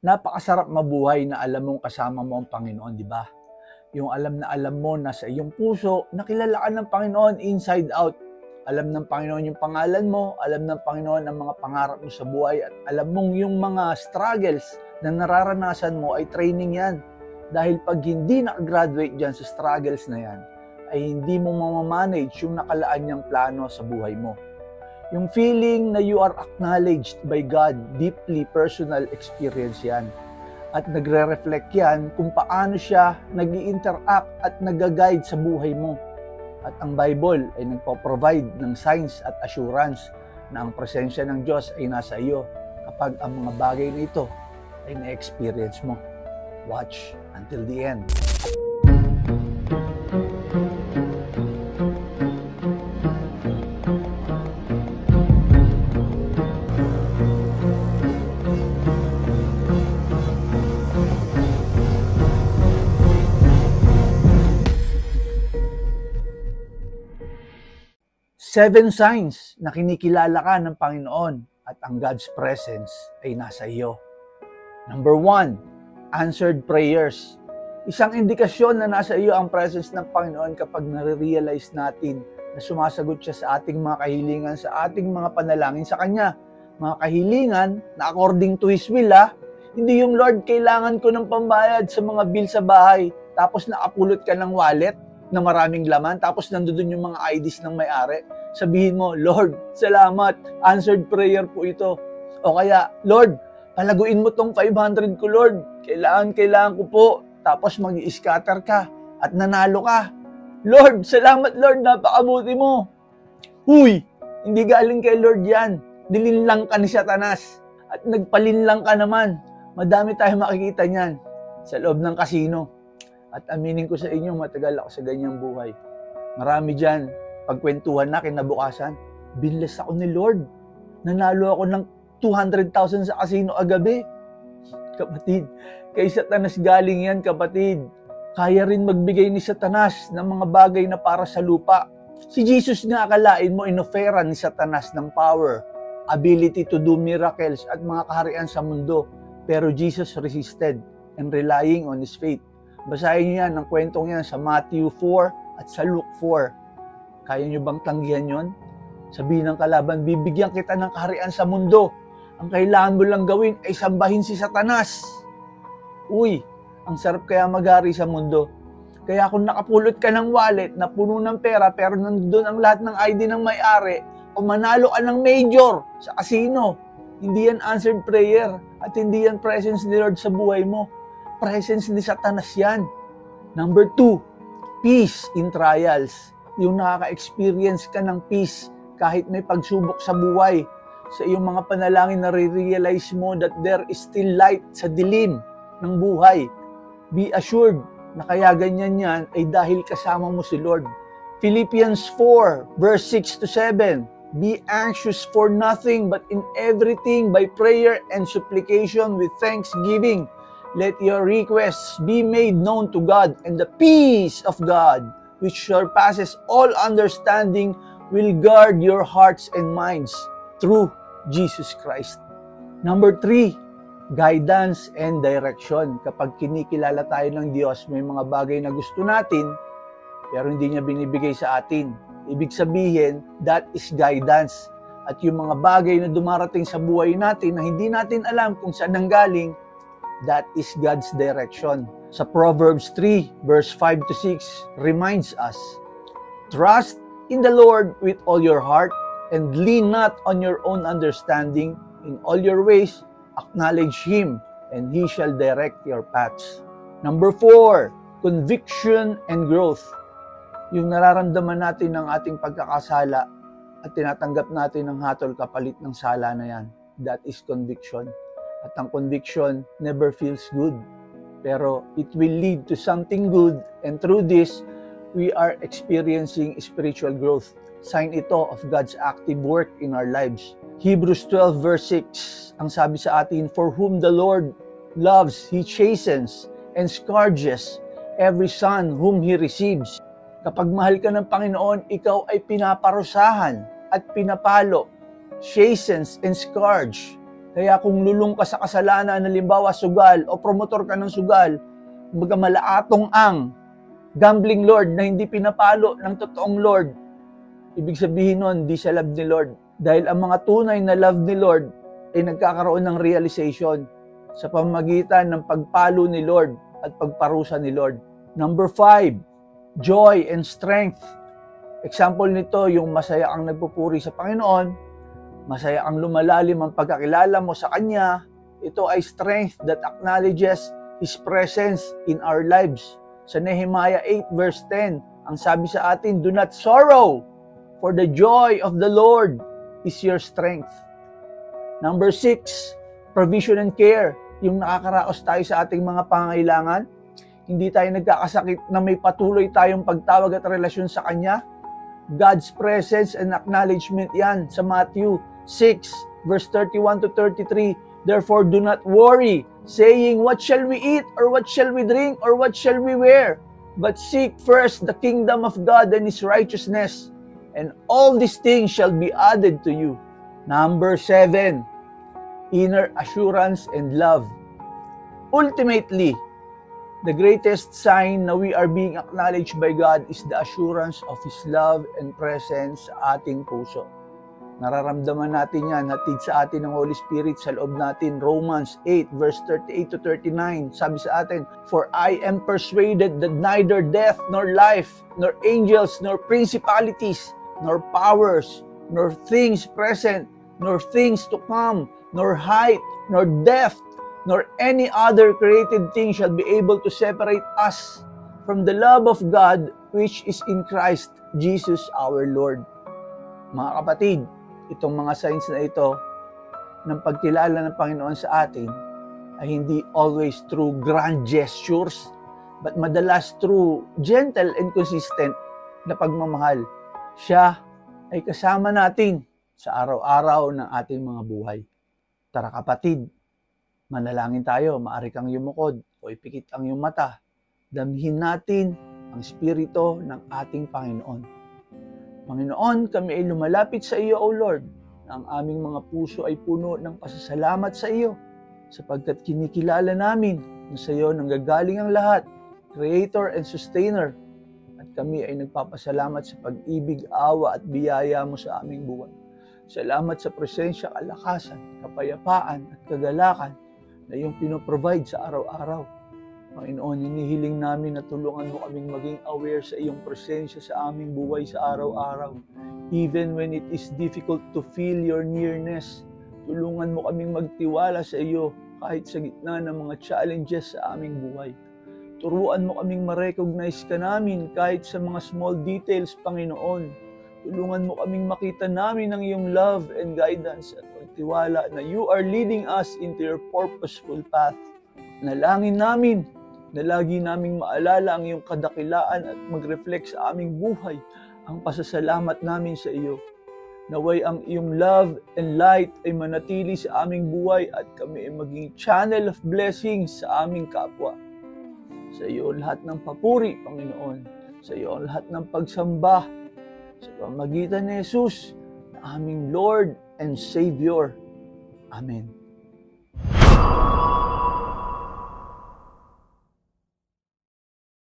Napakasarap mabuhay na alam mong kasama mo ang Panginoon, di ba? Yung alam na alam mo na sa iyong puso, nakilala ka ng Panginoon inside out. Alam ng Panginoon yung pangalan mo, alam ng Panginoon ang mga pangarap mo sa buhay, at alam mong yung mga struggles na nararanasan mo ay training yan. Dahil pag hindi nakagraduate dyan sa struggles na yan, ay hindi mo mamamanage yung nakalaan niyang plano sa buhay mo. Yung feeling na you are acknowledged by God, deeply personal experience yan. At nagre-reflect yan kung paano siya nag-i-interact at nag-guide sa buhay mo. At ang Bible ay nagpo-provide ng signs at assurance na ang presensya ng Diyos ay nasa iyo kapag ang mga bagay na ito ay na-experience mo. Watch until the end. Seven signs na kinikilala ka ng Panginoon at ang God's presence ay nasa iyo. Number 1, answered prayers. Isang indikasyon na nasa iyo ang presence ng Panginoon kapag nare-realize natin na sumasagot siya sa ating mga kahilingan, sa ating mga panalangin sa Kanya. Mga kahilingan na according to His will, hindi yung Lord, kailangan ko ng pambayad sa mga bill sa bahay, tapos nakapulot ka ng wallet na maraming laman, tapos nandoon yung mga IDs ng may-ari. Sabihin mo, Lord, salamat, answered prayer po ito. O kaya, Lord, palaguin mo tong 500 ko, Lord. Kailangan ko po. Tapos mag-i-scatter ka at nanalo ka. Lord, salamat, Lord, napakabuti mo. Huy, hindi galing kay Lord yan. Dilinlang ka ni Satanas at nagpalinlang ka naman. Madami tayong makikita niyan sa loob ng kasino. At aminin ko sa inyo, matagal ako sa ganyang buhay. Marami dyan, pagkwentuhan na kinabukasan, binless ako ni Lord. Nanalo ako ng 200,000 sa kasino agabi. Kapatid, kay Satanas galing yan, kapatid. Kaya rin magbigay ni Satanas ng mga bagay na para sa lupa. Si Jesus nga, akalain mo, inofera ni Satanas ng power, ability to do miracles at mga kaharian sa mundo. Pero Jesus resisted and relying on His faith. Basahin niyo yan, ang kwentong yan sa Matthew 4 at sa Luke 4. Kaya niyo bang tanggihan yon? Sabihin ng kalaban, bibigyan kita ng kaharian sa mundo. Ang kailangan mo lang gawin ay sambahin si Satanas. Uy, ang sarap kaya maghari sa mundo. Kaya kung nakapulot ka ng wallet na puno ng pera pero nandun ang lahat ng ID ng may-ari, o manalo ka ng major sa casino, hindi yan answered prayer at hindi yan presence ni Lord sa buhay mo. Presence ni Satanas yan. Number 2, peace in trials. Yung nakaka-experience ka ng peace kahit may pagsubok sa buhay. Sa iyong mga panalangin, nare-realize mo that there is still light sa dilim ng buhay. Be assured na kaya ganyan yan ay dahil kasama mo si Lord. Philippians 4 verse 6 to 7. Be anxious for nothing but in everything by prayer and supplication with thanksgiving. Let your requests be made known to God, and the peace of God, which surpasses all understanding, will guard your hearts and minds through Jesus Christ. Number 3, guidance and direction. Kapag kinikilala tayo ng Diyos, may mga bagay na gusto natin, pero hindi niya binibigay sa atin. Ibig sabihin, that is guidance. At yung mga bagay na dumarating sa buhay natin na hindi natin alam kung saan nanggaling, that is God's direction. Sa Proverbs 3, verse 5 to 6, reminds us, trust in the Lord with all your heart, and lean not on your own understanding. In all your ways, acknowledge Him, and He shall direct your paths. Number 4, conviction and growth. Yung nararamdaman natin ng ating pagkakasala at tinatanggap natin ng hatol kapalit ng sala na yan, that is conviction. At ang conviction never feels good. Pero it will lead to something good, and through this, we are experiencing spiritual growth. Sign ito of God's active work in our lives. Hebrews 12 verse 6, ang sabi sa atin, for whom the Lord loves, He chastens and scourges every son whom He receives. Kapag mahal ka ng Panginoon, ikaw ay pinaparusahan at pinapalo, chastens and scourge. Kaya kung lulong ka sa kasalanan, halimbawa sugal o promotor ka ng sugal, kumbaga malaatong ang gambling lord na hindi pinapalo ng totoong Lord, ibig sabihin nun, di siya love ni Lord. Dahil ang mga tunay na love ni Lord ay nagkakaroon ng realization sa pamamagitan ng pagpalo ni Lord at pagparusa ni Lord. Number 5, joy and strength. Example nito, yung masaya kang nagpupuri sa Panginoon, masaya kang lumalalim ang pagkakilala mo sa Kanya. Ito ay strength that acknowledges His presence in our lives. Sa Nehemiah 8 verse 10, ang sabi sa atin, do not sorrow, for the joy of the Lord is your strength. Number 6, provision and care. Yung nakakaraos tayo sa ating mga pangangailangan, hindi tayo nagkakasakit na may patuloy tayong pagtawag at relasyon sa Kanya. God's presence and acknowledgement yan sa Matthew 6 verse 31 to 33. Therefore do not worry, saying, what shall we eat, or what shall we drink, or what shall we wear? But seek first the kingdom of God and His righteousness, and all these things shall be added to you. Number 7, inner assurance and love. Ultimately, the greatest sign na we are being acknowledged by God is the assurance of His love and presence sa ating puso. Nararamdaman natin yan, hatid sa atin ng Holy Spirit sa loob natin. Romans 8 verse 38 to 39, sabi sa atin, for I am persuaded that neither death, nor life, nor angels, nor principalities, nor powers, nor things present, nor things to come, nor height, nor depth, nor any other created thing shall be able to separate us from the love of God which is in Christ Jesus our Lord. Mga kapatid, itong mga signs na ito ng pagkilala ng Panginoon sa atin ay hindi always through grand gestures, but madalas through gentle and consistent na pagmamahal. Siya ay kasama natin sa araw-araw ng ating mga buhay. Tara kapatid, manalangin tayo. Maaari kang yumukod o ipikit ang iyong mata. Damhin natin ang Espiritu ng ating Panginoon. Panginoon, kami ay lumalapit sa iyo, O Lord, na ang aming mga puso ay puno ng pasasalamat sa iyo, sapagkat kinikilala namin na sa iyo nanggagaling ang lahat, Creator and Sustainer, at kami ay nagpapasalamat sa pag-ibig, awa at biyaya mo sa aming buhay. Salamat sa presensya, kalakasan, kapayapaan at kagalakan na iyong pinoprovide sa araw-araw. Panginoon, hinihiling namin na tulungan mo kaming maging aware sa iyong presensya sa aming buhay sa araw-araw. Even when it is difficult to feel your nearness, tulungan mo kaming magtiwala sa iyo kahit sa gitna ng mga challenges sa aming buhay. Turuan mo kaming ma-recognize ka namin kahit sa mga small details, Panginoon. Tulungan mo kaming makita namin ang iyong love and guidance at magtiwala na you are leading us into your purposeful path. Nalangin namin na lagi naming maalala ang iyong kadakilaan at mag-reflect sa aming buhay ang pasasalamat namin sa iyo. Naway ang iyong love and light ay manatili sa aming buhay at kami ay maging channel of blessings sa aming kapwa. Sa iyo lahat ng papuri, Panginoon. Sa iyo lahat ng pagsamba sa pamamagitan ni Jesus na aming Lord and Savior. Amen.